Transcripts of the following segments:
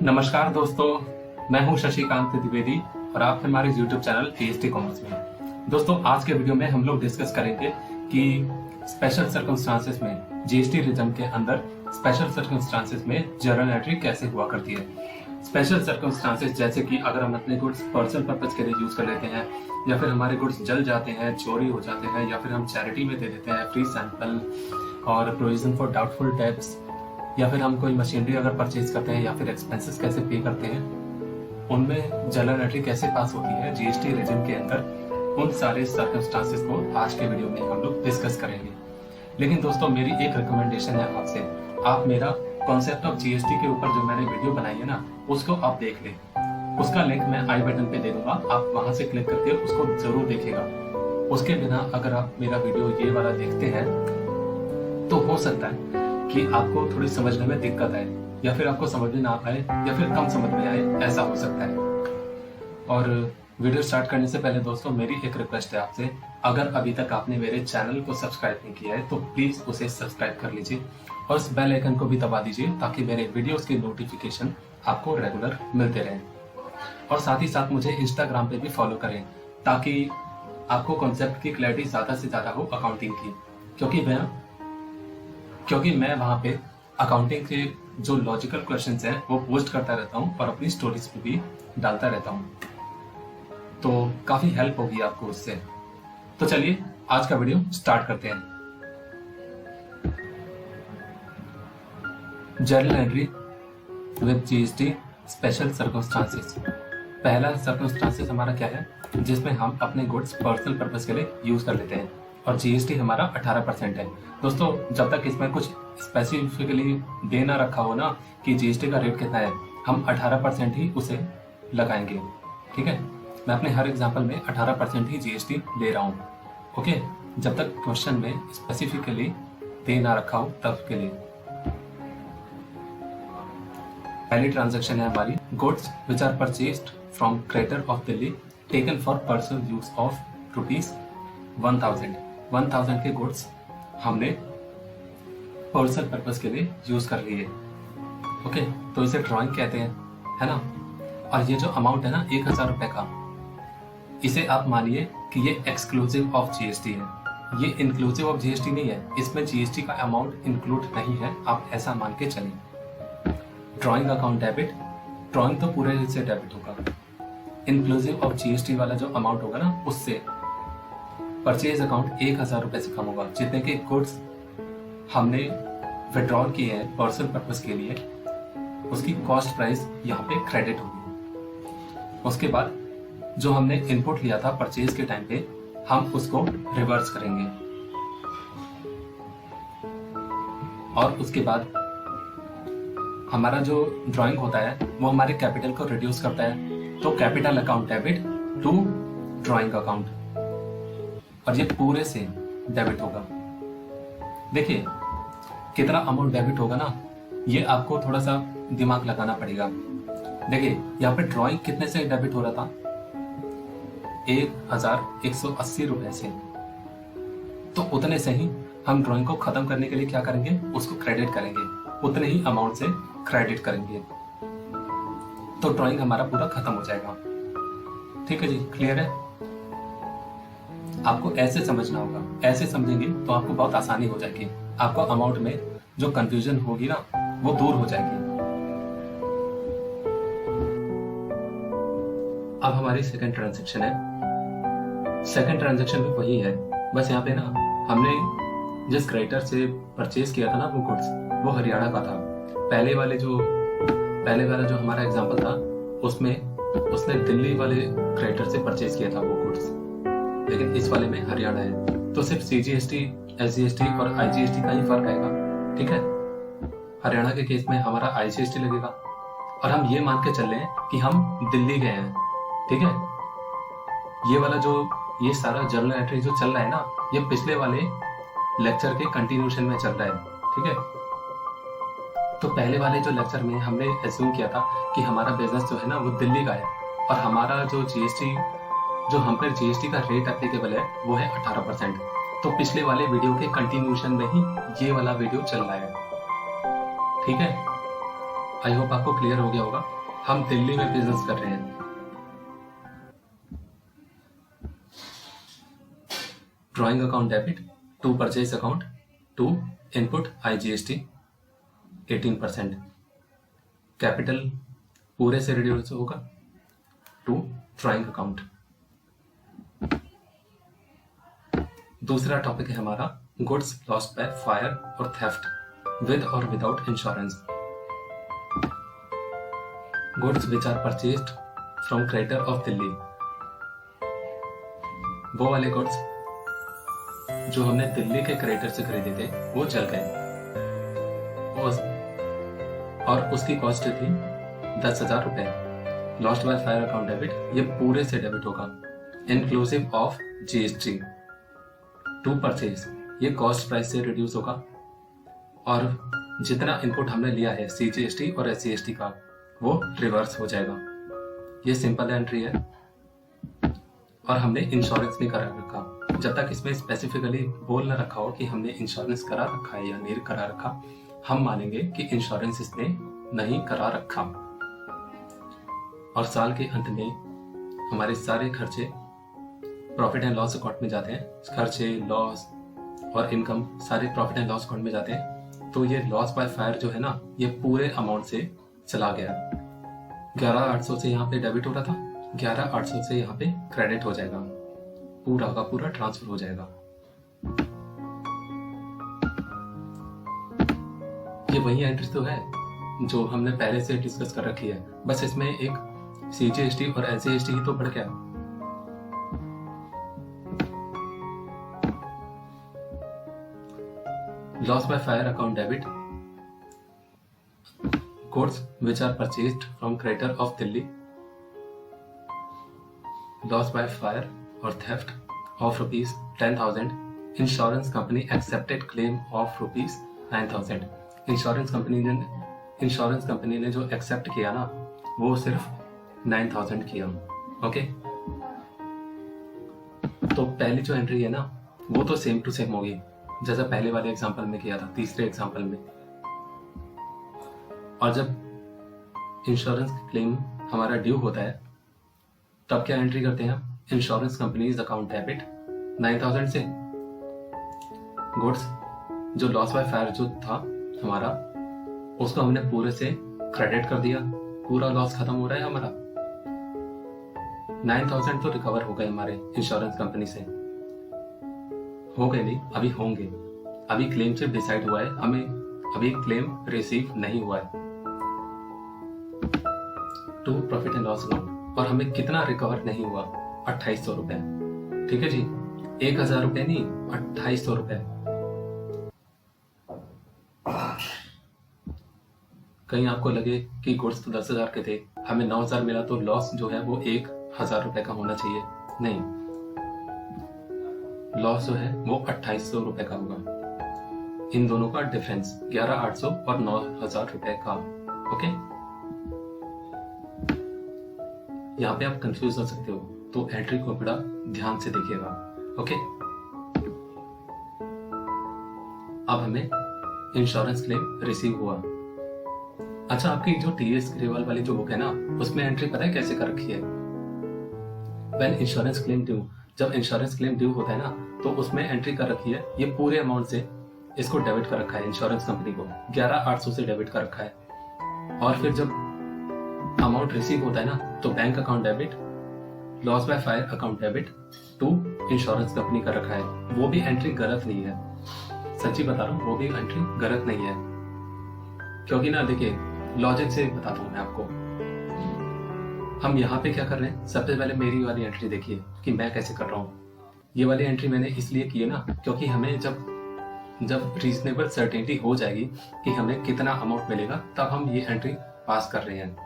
नमस्कार दोस्तों, मैं हूं शशिकांत द्विवेदी और आप हमारे YouTube चैनल जीएसटी कॉमर्स में। दोस्तों, आज के वीडियो में हम लोग डिस्कस करेंगे कि स्पेशल सर्कमस्टांसेस में जीएसटी रिजम के अंदर स्पेशल सर्कमस्टांसेस में जर्नल एंट्री कैसे हुआ करती है। स्पेशल सर्कमस्टांसेस जैसे कि अगर हम अपने गुड्स पर्सनल पर्पज के लिए यूज कर लेते हैं, या फिर हमारे गुड्स जल जाते हैं, चोरी हो जाते हैं, या फिर हम चैरिटी में दे देते हैं फ्री सैंपल और प्रोविजन फॉर डाउटफुल डेब्ट्स, या फिर हम कोई मशीनरी अगर परचेज करते हैं या फिर एक्सपेंसेस कैसे पे करते हैं, उनमें जर्नल एंट्री कैसे पास होती है जीएसटी रिजिम के अंदर, उन सारे सर्कमस्टांसेस को आज के वीडियो में हम लोग डिस्कस करेंगे। लेकिन दोस्तों, मेरी एक रिकमेंडेशन है आपसे, आप मेरा कॉन्सेप्ट ऑफ जीएसटी के ऊपर जो मैंने वीडियो बनाई है ना, उसको आप देख लें। उसका लिंक मैं आई बटन पे दे दूंगा, आप वहां से क्लिक करके उसको जरूर देखिएगा। उसके बिना अगर आप मेरा वीडियो ये वाला देखते हैं तो हो सकता है कि आपको थोड़ी समझने में दिक्कत आए, या फिर आपको समझ में ना आए, या फिर कम समझ में आए, ऐसा हो सकता है। और वीडियो स्टार्ट करने से पहले दोस्तों, मेरी एक रिक्वेस्ट है आपसे, अगर अभी तक आपने मेरे चैनल को सब्सक्राइब नहीं किया है तो प्लीज उसे सब्सक्राइब कर लीजिए और उस बेल आइकन को भी दबा दीजिए, ताकि मेरे वीडियोस की नोटिफिकेशन आपको रेगुलर मिलते रहें। और साथ ही साथ मुझे इंस्टाग्राम पे भी फॉलो करें, ताकि आपको कॉन्सेप्ट की क्लैरिटी ज्यादा से ज्यादा हो अकाउंटिंग की, क्योंकि मैं वहां पे अकाउंटिंग के जो लॉजिकल क्वेश्चंस हैं वो पोस्ट करता रहता हूं और अपनी स्टोरीज पे भी डालता रहता हूं, तो काफी हेल्प होगी आपको उससे। तो चलिए आज का वीडियो स्टार्ट करते हैं। Journal entry with GST special circumstances. पहला सर्कमस्टांसेस हमारा क्या है, जिसमें हम अपने गुड्स पर्सनल पर्पस के लिए यूज कर लेते हैं और जीएसटी हमारा 18% है। दोस्तों, जब तक इसमें कुछ स्पेसिफिकली दे ना रखा हो ना कि जीएसटी का रेट कितना है, हम 18% ही उसे लगाएंगे। ठीक है, मैं अपने हर एग्जांपल में 18% ही जीएसटी ले रहा हूँ। ओके, जब तक क्वेश्चन में स्पेसिफिकली दे ना रखा हो तब के लिए। पहली ट्रांजैक्शन है हमारी, goods which are purchased from creditor of Delhi taken for personal use of ₹1000। 1000 के गुड्स हमने पर्सनल पर्पस के लिए यूज कर लिए। ओके, तो इसे ड्राइंग कहते हैं, है ना। और ये जो अमाउंट है ना 1000 रुपए का, इसे आप मानिए कि ये एक्सक्लूसिव ऑफ जीएसटी है, ये इंक्लूसिव ऑफ जीएसटी नहीं है, इसमें जीएसटी का अमाउंट इंक्लूड नहीं है, आप ऐसा मान के चलिए। ड्राइंग अकाउंट डेबिट, ड्राइंग तो पूरे से डेबिट होगा, इंक्लूसिव ऑफ जीएसटी वाला जो अमाउंट होगा ना, उससे परचेज अकाउंट 1000 रुपए से कम होगा। जितने के गुड्स हमने विड्रॉल किए हैं पर्सनल पर्पस के लिए, उसकी कॉस्ट प्राइस यहाँ पे क्रेडिट होगी। उसके बाद जो हमने इनपुट लिया था परचेज के टाइम पे, हम उसको रिवर्स करेंगे। और उसके बाद हमारा जो ड्राइंग होता है वो हमारे कैपिटल को रिड्यूस करता है, तो capital account debit to drawing account, और ये पूरे से डेबिट होगा। देखिए कितना अमाउंट डेबिट होगा ना, ये आपको थोड़ा सा दिमाग लगाना पड़ेगा। देखिए यहाँ पे ड्राइंग कितने से डेबिट हो रहा था, 1180 रुपए से, तो उतने से ही हम ड्राइंग को खत्म करने के लिए क्या करेंगे, उसको क्रेडिट करेंगे, उतने ही अमाउंट से क्रेडिट करेंगे, तो ड्राइंग हमारा पूरा खत्म हो जाएगा। ठीक है जी, क्लियर है। आपको ऐसे समझना होगा, ऐसे समझेंगे तो आपको बहुत आसानी हो जाएगी, आपको अमाउंट में जो कंफ्यूजन होगी ना वो दूर हो जाएगी। अब हमारी सेकंड ट्रांजैक्शन है। सेकंड ट्रांजैक्शन भी वही है, बस यहाँ पे ना हमने जिस क्रेडिटर से परचेज किया था ना वो गुड्स, वो हरियाणा का था। पहले वाला जो हमारा एग्जांपल था, उसमें उसने दिल्ली वाले क्रेडिटर से परचेज किया था वो गुड्स, लेकिन इस वाले में हरियाणा है, तो सिर्फ सीजीएसटी, एसजीएसटी और आईजीएसटी का ही फर्क आएगा। ठीक है, हरियाणा के केस में हमारा आईजीएसटी लगेगा, और हम ये मान के चल रहे हैं कि हम दिल्ली गए हैं। ठीक है, ये वाला जो ये सारा जर्नल एंट्री जो चल रहा है ना, ये पिछले वाले लेक्चर के कंटिन्यूशन में चल रहा है। ठीक है, तो पहले वाले जो लेक्चर में हमने एज्यूम किया था कि हमारा बिजनेस जो है ना वो दिल्ली का है, और हमारा जो जीएसटी, जो हम पर जीएसटी का रेट एप्लीकेबल है वो है 18%। तो पिछले वाले वीडियो के कंटिन्यूशन में ही ये वाला वीडियो चल रहा है। ठीक है, आई होप आपको क्लियर हो गया होगा। हम दिल्ली में बिजनेस कर रहे हैं। Drawing account debit to purchase account to input IGST 18%। Capital पूरे से रिड्यूस होगा टू ड्रॉइंग अकाउंट। दूसरा टॉपिक है हमारा गुड्स लॉस्ट बाय फायर और थेफ्ट विद और without insurance. Goods which are purchased from creditor of Delhi, वो वाले गुड्स जो हमने दिल्ली के क्रेडिटर से खरीदे थे वो चल गए और उसकी कॉस्ट थी 10,000 रुपए। Lost by fire account debit ये पूरे से डेबिट होगा inclusive of GST to purchase. ये कॉस्ट प्राइस से रिड्यूस होगा और जितना इनपुट हमने लिया है CGST और SGST का वो रिवर्स हो जाएगा। ये सिंपल एंट्री है और हमने इंश्योरेंस नहीं करा रखा। जब तक इसमें स्पेसिफिकली बोल ना रखा हो कि हमने इंश्योरेंस करा रखा है या नहीं करा रखा, हम मानेंगे कि इंश्योरेंस इसने नहीं करा रखा। और साल के अंत में हमारे सारे खर्चे प्रॉफिट एंड लॉस अकाउंट में जाते हैं। खर्चे, लॉस और इनकम सारे प्रॉफिट एंड लॉस अकाउंट में जाते हैं। तो ये लॉस बाय फायर जो है ना, ये पूरे अमाउंट से चला गया। 11,800 से यहाँ पे डेबिट हो रहा था, 11,800 से यहाँ पे क्रेडिट हो जाएगा, पूरा का पूरा ट्रांसफर हो जाएगा। ये वही एंट्री तो है जो हमने पहले से डिस्कस कर रखी है, बस इसमें एक CGST और SGST ही तो बढ़ गया। Loss by fire account debit goods which are purchased from creditor of Delhi, loss by fire or theft of rupees 10,000, insurance company accepted claim of rupees 9,000। Insurance company ने जो एक्सेप्ट किया ना वो सिर्फ 9,000 किया। ओके, तो पहली जो एंट्री है ना वो तो सेम टू सेम होगी जैसा पहले वाले एग्जांपल में किया था, तीसरे एग्जांपल में। और जब इंश्योरेंस क्लेम हमारा ड्यू होता है तब क्या एंट्री करते हैं हम? इंश्योरेंस कंपनीज अकाउंट डेबिट 9,000 से गुड्स जो लॉस बाय फायर जो था हमारा, उसको हमने पूरे से क्रेडिट कर दिया, पूरा लॉस खत्म हो रहा है हमारा। 9,000 तो रिकवर हो गए हमारे इंश्योरेंस कंपनी से, हो गए नहीं, अभी होंगे। अभी क्लेम सिर्फ डिसाइड हुआ है, हमें अभी क्लेम रिसीव नहीं हुआ है to profit and loss account. और हमें कितना रिकवर नहीं हुआ? 2,800 रुपए। ठीक है जी, 1,000 रुपए नहीं, 2,800 रुपए। कहीं आपको लगे कि गुड्स तो 10,000 के थे, हमें 9,000 मिला तो लॉस जो है वो 1,000 रुपए का होना चाहिए। नहीं, लॉस जो है वो 2,800 रुपए का होगा। इन दोनों का डिफरेंस 11,800 और 9,000 रुपए का। ओके, यहाँ पे आप कंफ्यूज हो सकते हो, तो एंट्री को बड़ा ध्यान से देखिएगा। ओके, अब हमें इंश्योरेंस क्लेम रिसीव हुआ। अच्छा, आपकी जो TS ग्रेवाल वाली जो बुक है ना, उसमें एंट्री पता है कैसे कर रखी है? व्हेन इंश्योरेंस क्लेम ड्यू, जब इंश्योरेंस क्लेम ड्यू होता है ना, तो उसमें एंट्री कर रखी है, ये पूरे अमाउंट से इसको डेबिट कर रखा है, इंश्योरेंस कंपनी को 11,800 से डेबिट कर रखा है। और फिर जब अमाउंट रिसीव होता है ना, तो bank account debit, loss by fire account debit to insurance company कर रखा है। वो भी एंट्री गलत नहीं है, सच्ची बता रहा हूँ, वो भी एंट्री गलत नहीं है। क्योंकि ना देखिए, लॉजिक से बताता हूँ मैं आपको। हम यहाँ पे क्या कर रहे हैं, सबसे पहले मेरी वाली एंट्री देखिए कि मैं कैसे कर रहा हूँ। ये वाली एंट्री मैंने इसलिए की है ना, क्योंकि हमें जब रीजनेबल सर्टेनिटी हो जाएगी कि हमें कितना अमाउंट मिलेगा, तब हम ये एंट्री पास कर रहे हैं।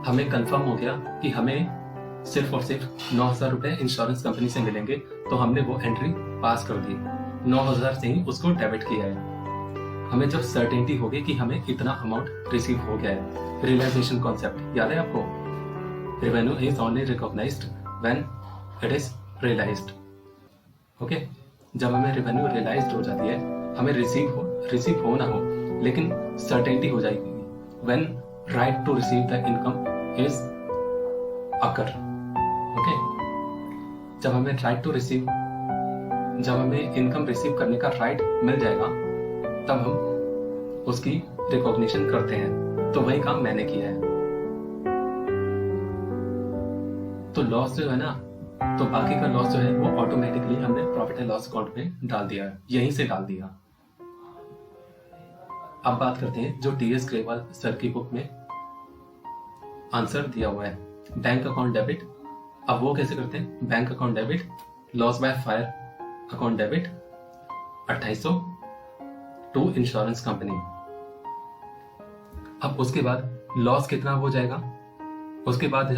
हमें कंफर्म हो गया कि हमें सिर्फ और सिर्फ 9,000 रुपए इंश्योरेंस कंपनी से मिलेंगे, तो हमने वो एंट्री पास कर दी, 9,000 से ही उसको डेबिट किया है। हमें जब सर्टेनिटी होगी कि हमें इतना अमाउंट रिसीव हो गया है, रियलाइजेशन कॉन्सेप्ट याद है आपको? Revenue is only recognised when it is realised. Okay, जब हमें रेवेन्यू रियलाइज्ड हो जाती है, हमें रिसीव हो ना हो, लेकिन सर्टेनिटी हो जाएगी when right to receive the income is occur. Okay, जब हमें इनकम रिसीव करने का राइट मिल जाएगा तब हम उसकी रिकॉग्निशन करते हैं। तो वही काम मैंने किया है। तो लॉस जो है ना, तो बाकी का लॉस जो है वो ऑटोमेटिकली हमने प्रॉफिट एंड लॉस अकाउंट में डाल दिया है, यहीं से डाल दिया। अब बात करते हैं जो टीएस ग्रेवाल सर की बुक में आंसर दिया हुआ है, बैंक अकाउंट डेबिट। अब वो कैसे करते हैं? Bank account debit, loss by fire account debit 2800 to insurance company. अब उसके बाद लॉस कितना हो जाएगा? उसके बाद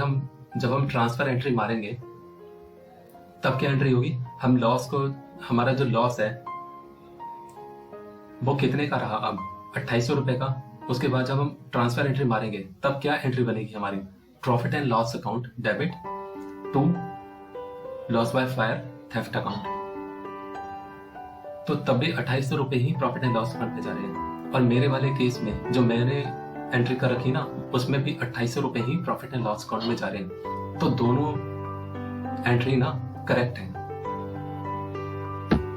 जब हम ट्रांसफर एंट्री मारेंगे तब क्या एंट्री होगी? हम लॉस को, हमारा जो लॉस है वो कितने का रहा? अब 2800 रुपए का। उसके बाद जब हम ट्रांसफर एंट्री मारेंगे तब क्या एंट्री बनेगी हमारी? Profit and loss account debit to loss by fire theft account. तो तब भी 2800 रुपए ही प्रॉफिट एंड लॉस अकाउंट पे जा रहे हैं। और मेरे वाले केस में जो मैंने एंट्री कर रखी ना, उसमें भी 2800 रुपए ही प्रॉफिट एंड लॉस अकाउंट में जा रहे हैं। तो दोनों एंट्री ना करेक्ट है,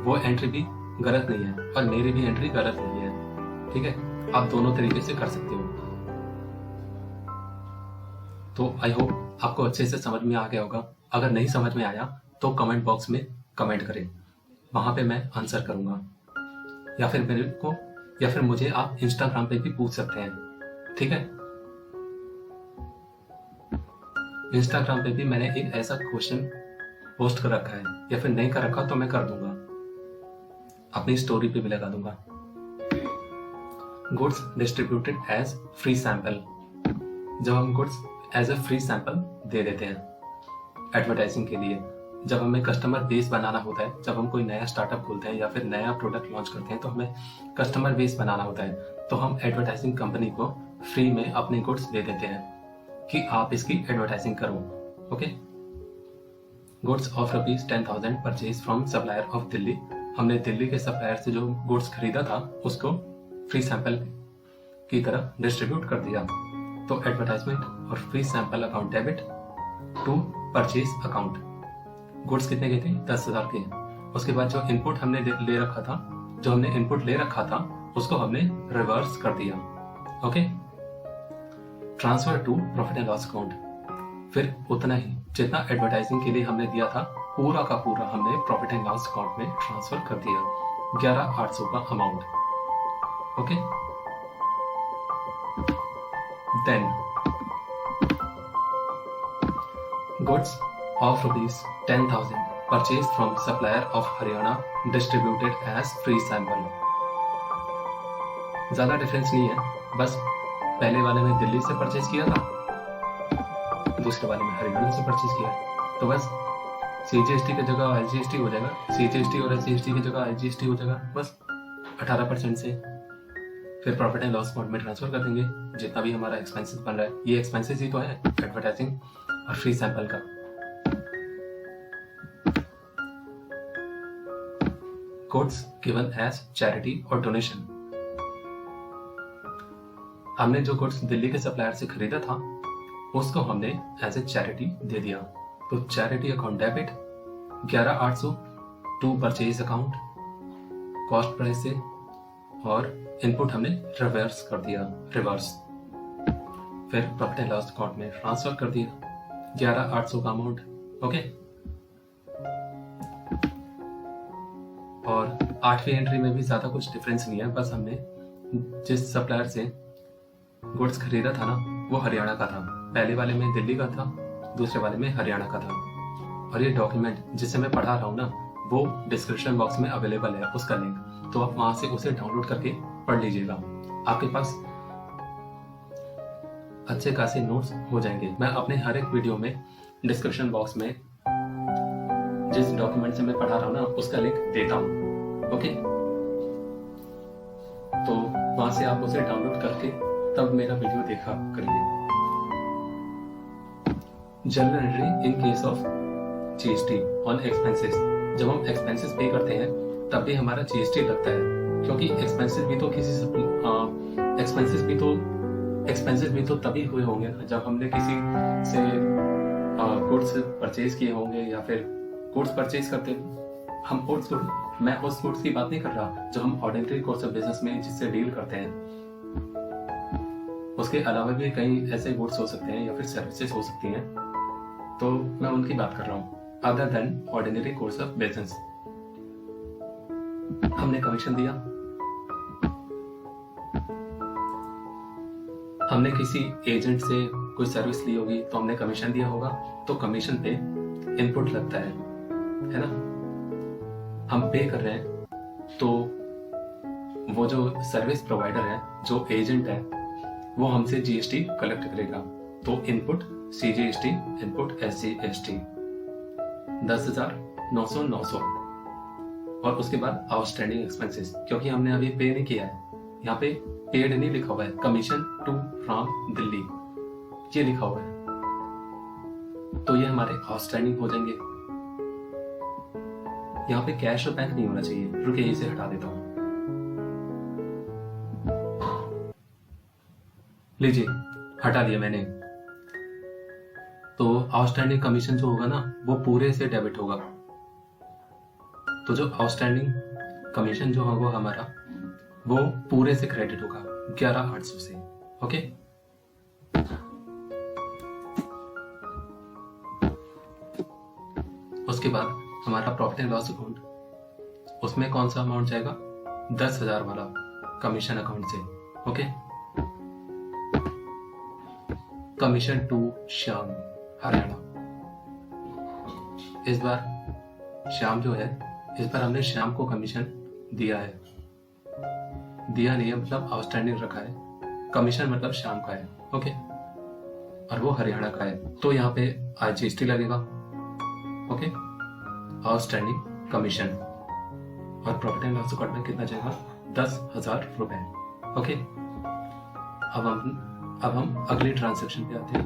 वो एंट्री भी गलत नहीं है और मेरी भी एंट्री गलत नहीं है। ठीक है, आप दोनों तरीके से कर सकते हो। तो आई होप आपको अच्छे से समझ में आ गया होगा। अगर नहीं समझ में आया तो कमेंट बॉक्स में कमेंट करें, वहां पे मैं आंसर करूंगा। या फिर मुझे आप इंस्टाग्राम पे भी पूछ सकते हैं। ठीक है, इंस्टाग्राम पे भी मैंने एक ऐसा क्वेश्चन पोस्ट कर रखा है, या फिर नहीं कर रखा तो मैं कर दूंगा, अपनी स्टोरी पे भी लगा दूंगा। Goods distributed as free sample. जब हम goods as a free sample दे देते हैं एडवर्टाइजिंग के लिए, जब हमें कस्टमर बेस बनाना होता है, जब हम कोई नया स्टार्टअप खोलते हैं या फिर नया प्रोडक्ट लॉन्च करते हैं तो हमें कस्टमर बेस बनाना होता है, तो हम एडवर्टाइजिंग कंपनी को फ्री में अपने गुड्स दे देते हैं कि आप इसकी एडवर्टाइजिंग करो। Okay, goods of ₹10,000 purchase from supplier of Delhi. हमने दिल्ली के सप्लायर से जो गुड्स खरीदा था उसको फ्री सैंपल की तरह डिस्ट्रीब्यूट कर दिया। तो एडवर्टाइजमेंट और free sample account debit to purchase account. Goods कितने के थे? 10,000 के। उसके बाद जो इनपुट हमने ले रखा था उसको हमने रिवर्स कर दिया। Okay, transfer to profit and loss account. फिर उतना ही जितना एडवर्टाइजिंग के लिए हमने दिया था पूरा का पूरा हमने प्रॉफिट एंड लॉस अकाउंट में ट्रांसफर कर दिया, 11,800 का amount. Okay, then goods of ₹10,000 purchased from supplier of Haryana distributed as free sample। ज्यादा डिफरेंस नहीं है, बस पहले वाले में दिल्ली से परचेज किया था, दूसरे वाले में हरियाणा से परचेज किया, तो बस CGST की जगह LGST हो जाएगा, CGST और SGST की जगह LGST हो जाएगा, बस 18% से। फिर प्रॉफिट एंड लॉस अकाउंट में ट्रांसफर कर देंगे जितना भी हमारा एक्सपेंसेस बन रहा है। ये एक्सपेंसेस ही तो है एडवर्टाइजिंग और फ्री सैंपल का। गुड्स गिवन एज चैरिटी और डोनेशन। हमने जो गुड्स दिल्ली के सप्लायर से खरीदा था उसको हमने एज ए चैरिटी दे दिया। तो charity account debit 11,800 to purchase account cost price से, और इनपुट हमने रिवर्स कर दिया, फिर प्रॉफिट एंड लॉस अकाउंट में ट्रांसफर कर दिया 11,800 का अमाउंट। ओके, और 8वीं एंट्री में भी ज्यादा कुछ डिफरेंस नहीं है, बस हमने जिस सप्लायर से गुड्स खरीदा था ना वो हरियाणा का था, पहले वाले में दिल्ली का था, दूसरे वाले में हरियाणा का था। और ये डॉक्यूमेंट जिसे मैं पढ़ा रहा हूँ ना वो डिस्क्रिप्शन बॉक्स में अवेलेबल है उसका लिंक, तो आप वहां से उसे डाउनलोड करके पढ़ लीजिएगा, आपके पास अच्छे खासे नोट्स हो जाएंगे। मैं अपने हर एक वीडियो में डिस्क्रिप्शन बॉक्स में जिस डॉक्यूमेंट से मैं पढ़ा रहा हूँ ना उसका लिंक देता हूँ। ओके, तो वहां से आप उसे डाउनलोड करके तब मेरा वीडियो देखा करिए। General entry in case of GST on expenses. जब हम एक्सपेंसेस पे करते हैं तब भी हमारा GST लगता है, क्योंकि एक्सपेंसेस भी तो किसी एक्सपेंसेस भी तो तभी हुए होंगे ना जब हमने किसी से गुड्स परचेज किए होंगे, या फिर गुड्स परचेज करते हम गुड्स, मैं उस गुड्स की बात नहीं कर रहा जो हम ऑर्डिनरी कोर्स ऑफ बिजनेस में जिससे डील करते हैं। उसके अलावा भी कई ऐसे गुड्स हो सकते हैं या फिर सर्विसेज हो सकती हैं, तो मैं उनकी बात कर रहा हूँ other than ordinary course of business. हमने कमीशन दिया, हमने किसी एजेंट से कोई सर्विस ली होगी तो हमने कमीशन दिया होगा, तो कमीशन पे इनपुट लगता है ना। हम पे कर रहे हैं तो वो जो सर्विस प्रोवाइडर है, जो एजेंट है, वो हमसे जीएसटी कलेक्ट करेगा। तो इनपुट सीजीएसटी, इनपुट एसजीएसटी 10,900 और उसके बाद आउटस्टैंडिंग एक्सपेंसेस, क्योंकि हमने अभी पे नहीं किया है, यहाँ पे पेड नहीं लिखा हुआ है, कमीशन टू फ्रॉम दिल्ली ये लिखा हुआ है, तो ये हमारे आउटस्टैंडिंग हो जाएंगे। यहाँ पे कैश और बैंक नहीं होना चाहिए, रुकिए इसे हटा देता हूं। लीजिए हटा दिया मैंने। तो आउटस्टैंडिंग कमीशन जो होगा ना वो पूरे से डेबिट होगा। तो जो आउटस्टैंडिंग कमीशन जो होगा हमारा वो पूरे से क्रेडिट होगा 11,800 से। ओके, उसके बाद हमारा प्रॉफिट एंड लॉस अकाउंट, उसमें कौन सा अमाउंट जाएगा? 10,000 वाला कमीशन अकाउंट से। Okay, commission to Shyam Haryana. इस बार श्याम जो है, इस बार हमने श्याम को कमीशन दिया है, दिया नहीं है मतलब आउटस्टैंडिंग रखा है, कमीशन मतलब श्याम का है। ओके, और वो हरियाणा का है, तो यहाँ पे जीएसटी लगेगा। ओके, आउटस्टैंडिंग कमीशन और प्रॉफिट एंड लॉस अकाउंट में कितना जाएगा? 10,000 रुपए। ओके, अब हम अगली ट्रांजैक्शन पे आते हैं।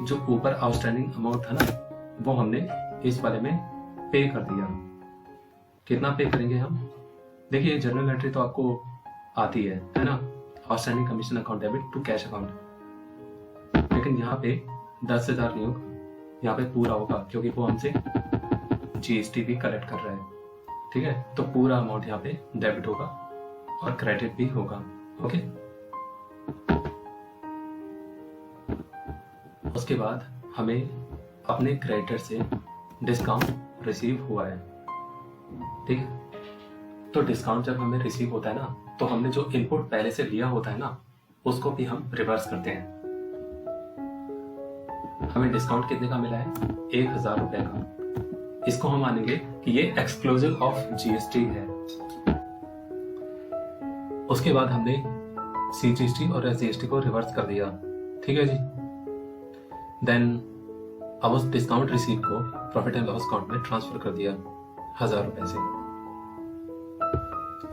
जो ऊपर आउटस्टैंडिंग अमाउंट था ना वो हमने इस वाले में पे कर दिया। कितना पे करेंगे हम? देखिए जर्नल एंट्री तो आपको आती है ना, outstanding commission account debit to cash account, लेकिन यहाँ पे 10,000 नहीं होगा, यहाँ पे पूरा होगा क्योंकि वो हमसे जीएसटी भी कलेक्ट कर रहा है। ठीक है, तो पूरा अमाउंट यहाँ पे डेबिट होगा और क्रेडिट भी होगा। ओके, उसके बाद हमें अपने क्रेडिटर से डिस्काउंट रिसीव हुआ है। ठीक है, तो डिस्काउंट जब हमें रिसीव होता है ना तो हमने जो इनपुट पहले से लिया होता है ना उसको भी हम रिवर्स करते हैं। हमें डिस्काउंट कितने का मिला है? 1,000 रुपए का। इसको हम मानेंगे कि ये एक्सक्लूसिव ऑफ जीएसटी है। उसके बाद हमने सीजीएसटी और एसजीएसटी को रिवर्स कर दिया। ठीक है जी, देन अब उस डिस्काउंट रिसीव को प्रॉफिट एंड लॉस अकाउंट में ट्रांसफर कर दिया 1,000 रुपए से।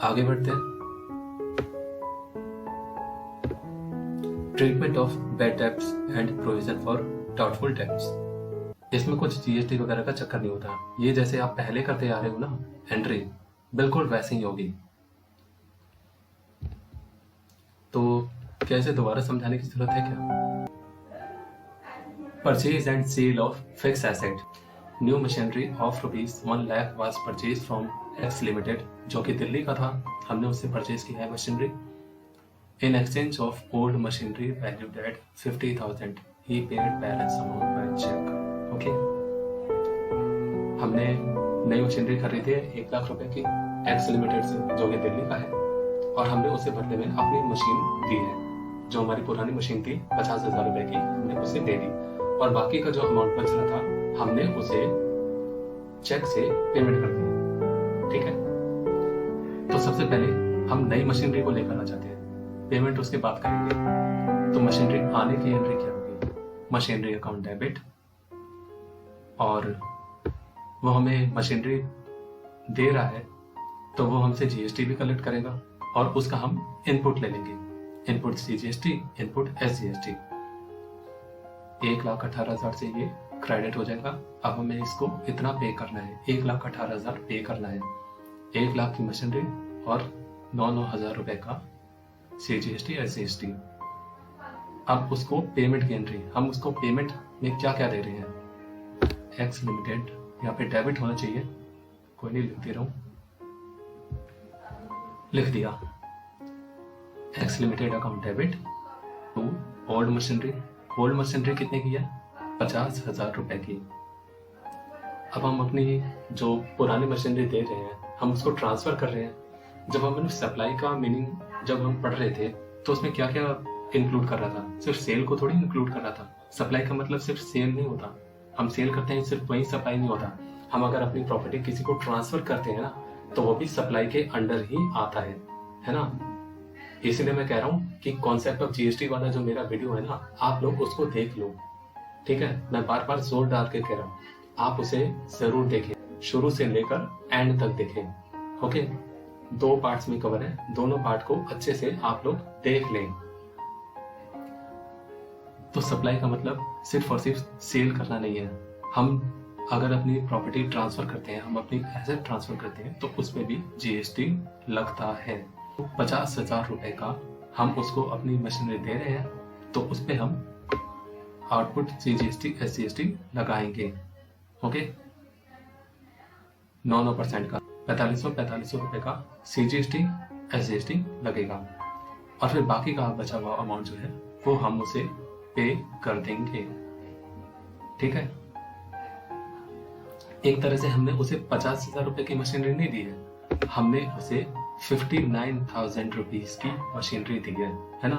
आगे बढ़ते हैं। Treatment of bad debts and provision for doubtful debts. इसमें कुछ जीएसटी वगैरह का चक्कर नहीं होता, ये जैसे आप पहले करते आ रहे हो ना एंट्री, बिल्कुल वैसे ही होगी। तो क्या इसे दोबारा समझाने की जरूरत है क्या? Purchase and sale of fixed asset. New machinery of ₹1 lakh was purchased from X Limited, जो कि दिल्ली का था, हमने उससे परचेज किया है machinery. In exchange of old machinery valued at 50,000, he paid balance amount by check. Okay, हमने नई मशीनरी खरीदी है 1 लाख रुपए की X Limited से, जो कि दिल्ली का है, और हमने उसे बदले में अपनी मशीन दी है। जो हमारी पुरानी मशीन थी 50,000 रुपए की, हमने उसे दे दी, और बाकी का जो अमाउंट बच रहा था हमने उसे चेक से पेमेंट कर दी। ठीक है, तो सबसे पहले हम नई मशीनरी को लेकर आ जाते हैं, पेमेंट उसके बाद करेंगे। तो मशीनरी आने की एंट्री क्या होगी? मशीनरी अकाउंट डेबिट, और वो हमें मशीनरी दे रहा है तो वो हमसे जीएसटी भी कलेक्ट करेगा और उसका हम इनपुट ले लेंगे, इनपुट सीजीएसटी, इनपुट एसजीएसटी। 1,18,000 से ये क्रेडिट हो जाएगा। अब हमें इसको इतना पे करना है, 1,18,000 पे करना है। 1 लाख की मशीनरी और 9,000 रुपए का CGST SGST। अब उसको पेमेंट की एंट्री, हम उसको पेमेंट में क्या क्या दे रहे हैं। एक्स लिमिटेड, यहाँ पे डेबिट होना चाहिए, कोई नहीं लिख दे रहा हूँ, लिख दिया। X limited account debit to old machinery. Old machinery कितने की है, 50,000 रुपए की। अब हम अपनी जो पुरानी मशीनरी दे रहे हैं हम उसको ट्रांसफर कर रहे हैं। जब हमने सप्लाई का मीनिंग जब हम पढ़ रहे थे तो उसमें क्या क्या इंक्लूड कर रहा था, सिर्फ सेल को थोड़ी इंक्लूड कर रहा था। सप्लाई का मतलब सिर्फ सेल नहीं होता, हम सेल करते हैं सिर्फ वही सप्लाई नहीं होता। हम अगर अपनी प्रॉपर्टी किसी को ट्रांसफर करते हैं ना तो वो भी सप्लाई के अंडर ही आता है ना। इसलिए मैं कह रहा हूँ कि कॉन्सेप्ट ऑफ जीएसटी वाला जो मेरा वीडियो है ना, आप लोग उसको देख लो, ठीक है। मैं बार बार जोर डाल के कह रहा हूँ, आप उसे जरूर देखें, शुरू से लेकर एंड तक देखें। ओके, 2 पार्ट्स में कवर है, दोनों पार्ट को अच्छे से आप लोग देख लें। तो सप्लाई का मतलब सिर्फ और सिर्फ सेल करना नहीं है। हम अगर अपनी प्रॉपर्टी ट्रांसफर करते हैं, हम अपनी एसेट ट्रांसफर करते हैं तो उसमें भी जीएसटी लगता है। 50,000 रुपए का हम उसको अपनी मशीनरी दे रहे हैं तो उस पर हम आउटपुट CGST SGST लगाएंगे। ओके, 9% का 4500 रुपए का CGST SGST लगेगा और फिर बाकी का बचा हुआ अमाउंट जो है वो हम उसे पे कर देंगे, ठीक है। एक तरह से हमने उसे 50,000 रुपए की मशीनरी नहीं दी है, हमने उसे 59,000 रुपीज की मशीनरी दी है ना।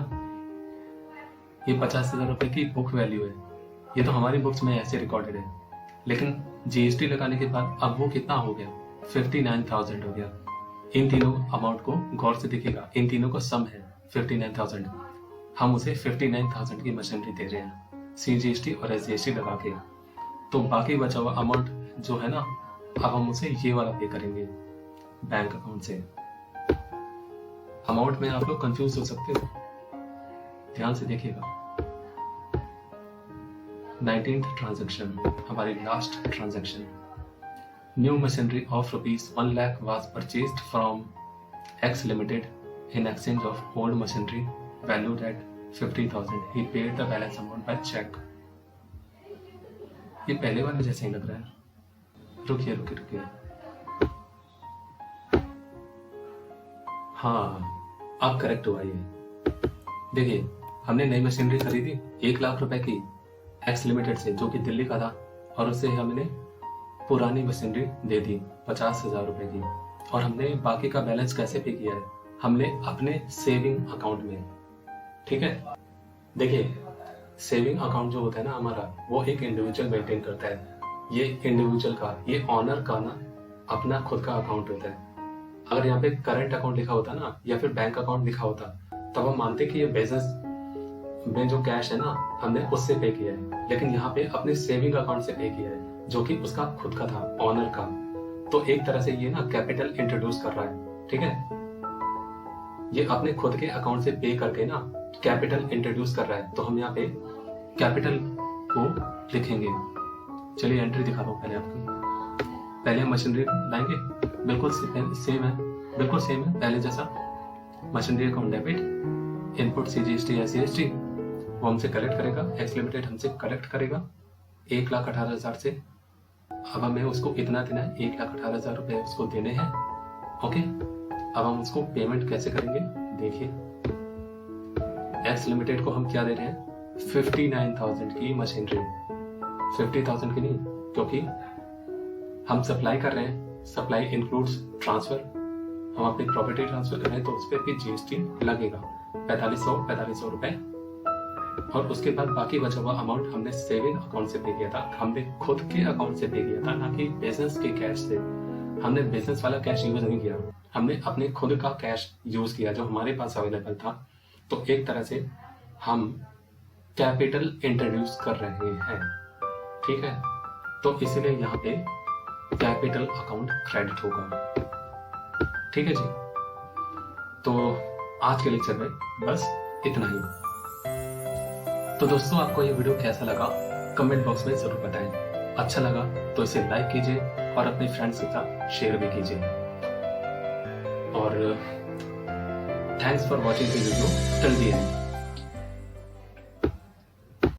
ये 50,000 रुपए की बुक वैल्यू है, ये तो हमारी बुक्स में ऐसे रिकॉर्डेड है, लेकिन जीएसटी लगाने के बाद अब वो कितना हो गया, 59,000 हो गया। इन तीनों अमाउंट को गौर से देखिएगा, इन तीनों का सम है 59,000। हम उसे 59,000 की मशीनरी दे रहे हैं CGST और SGST लगा के। तो बाकी बचा हुआ अमाउंट जो है ना, अब हम उसे ये वाला पे करेंगे बैंक अकाउंट से। अमाउंट में आप लोग कंफ्यूज हो सकते हो, ध्यान से देखिएगा। 19th ट्रांजैक्शन, हमारी last transaction. New machinery of rupees 1 lakh was purchased from X Limited in exchange of old machinery valued at 50,000. He paid the balance amount by check. ये पहले वाले जैसे ही लग रहा है। रुकिए। हाँ, आप करेक्ट हुआ। ये देखिए, हमने नई मशीनरी खरीदी 1 लाख रुपए की एक्स लिमिटेड से, जो कि दिल्ली का था, और उससे हमने पुरानी मशीनरी दे दी 50,000 रुपए की। और हमने बाकी का बैलेंस कैसे पे किया है, हमने अपने सेविंग अकाउंट में, ठीक है। देखिए, सेविंग अकाउंट जो होता है ना हमारा, वो एक इंडिविजुअल मेंटेन करता है। ये इंडिविजुअल का, ये ऑनर का ना अपना खुद का अकाउंट होता है। अगर यहाँ पे करंट अकाउंट लिखा होता ना, या फिर बैंक अकाउंट लिखा होता, तब हम मानते कि ये बिजनेस में जो कैश है ना हमने उससे पे किया है, लेकिन यहाँ पे अपने सेविंग अकाउंट से पे किया है, जो कि उसका खुद का था, ऑनर का। तो एक तरह से ये ना कैपिटल इंट्रोड्यूस कर रहा है, ठीक है। ये अपने खुद के अकाउंट से पे करके ना कैपिटल इंट्रोड्यूस कर रहा है, तो हम यहाँ पे कैपिटल को लिखेंगे। चलिए एंट्री दिखाता हूँ पहले आपको। पहले हम मशीनरी लाएंगे, बिल्कुल सेम है, बिल्कुल सेम है पहले जैसा। Machinery account debit, input CGST SGST वो हमसे कलेक्ट करेगा, एक्स लिमिटेड हमसे कलेक्ट करेगा 1,18,000 से। अब हमें उसको इतना देना है, 1,18,000 रुपए उसको देने हैं। ओके, अब हम उसको पेमेंट कैसे करेंगे देखिए। एक्स लिमिटेड को हम क्या दे रहे हैं, 59,000 की मशीनरी, 50,000 की नहीं, क्योंकि हम सप्लाई कर रहे हैं। सप्लाई इंक्लूड्स ट्रांसफर, हम अपनी प्रॉपर्टी ट्रांसफर कर रहे हैं तो उस पर भी GST लगेगा 4500 रुपए। और उसके बाद बाकी बचा हुआ अमाउंट हमने सेविंग अकाउंट से पे किया था, हमने खुद के अकाउंट से पे किया था, ना कि बिजनेस के कैश से। हमने बिजनेस वाला कैश यूज नहीं किया, हमने अपने खुद का कैश यूज किया जो हमारे पास अवेलेबल था। तो एक तरह से हम कैपिटल इंट्रोड्यूस कर रहे हैं, ठीक है। तो इसलिए यहाँ पे कैपिटल अकाउंट क्रेडिट होगा, ठीक है जी। तो आज के लेक्चर में बस इतना ही। तो दोस्तों, आपको ये वीडियो कैसा लगा कमेंट बॉक्स में जरूर बताएं। अच्छा लगा तो इसे लाइक कीजिए और अपने फ्रेंड्स के साथ शेयर भी कीजिए। और thanks for watching the video till the end.